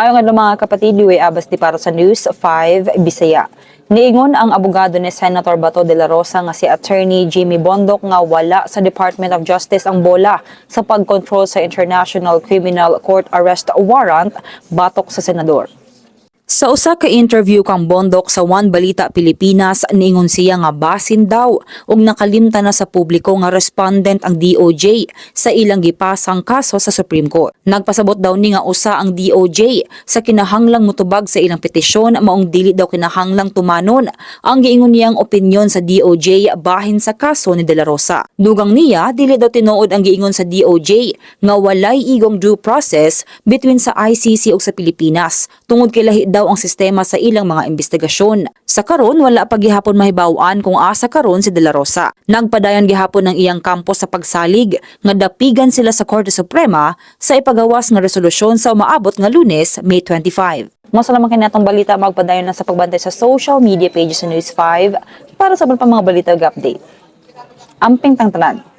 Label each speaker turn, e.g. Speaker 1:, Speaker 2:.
Speaker 1: Maayong adlaw mga kapatid, Liway Abas di para sa News 5 Bisaya. Niingon ang abogado ni Senator Bato de la Rosa nga si Attorney Jimmy Bondoc nga wala sa Department of Justice ang bola sa pagkontrol sa International Criminal Court Arrest Warrant batok sa senador. Sa usa ka interview kang Bondoc sa One Balita Pilipinas, niingon siya nga basin daw ug nakalimtan na sa publiko nga respondent ang DOJ sa ilang gipasang kaso sa Supreme Court. Nagpasabot daw ni nga usa ang DOJ sa kinahanglang motubag sa ilang petisyon maong dili daw kinahanglang tumanon ang giingon niyang opinyon sa DOJ bahin sa kaso ni De La Rosa. Dugang niya dili daw tinuod ang giingon sa DOJ nga walay igong due process between sa ICC ug sa Pilipinas tungod kay lahi daw ang sistema sa ilang mga investigasyon. Sa karon wala pa gihapon mahibaw-an kung asa karon si De La Rosa. Nagpadayon gihapon ng iyang kampo sa pagsalig nga dapigan sila sa Korte Suprema sa ipagawas nga resolusyon sa umaabot nga Lunes, May 25. Masalaman kay natong balita, magpadayon na sa pagbantay sa social media pages sa News 5 para sa mga balita ug update. Amping tangtanan.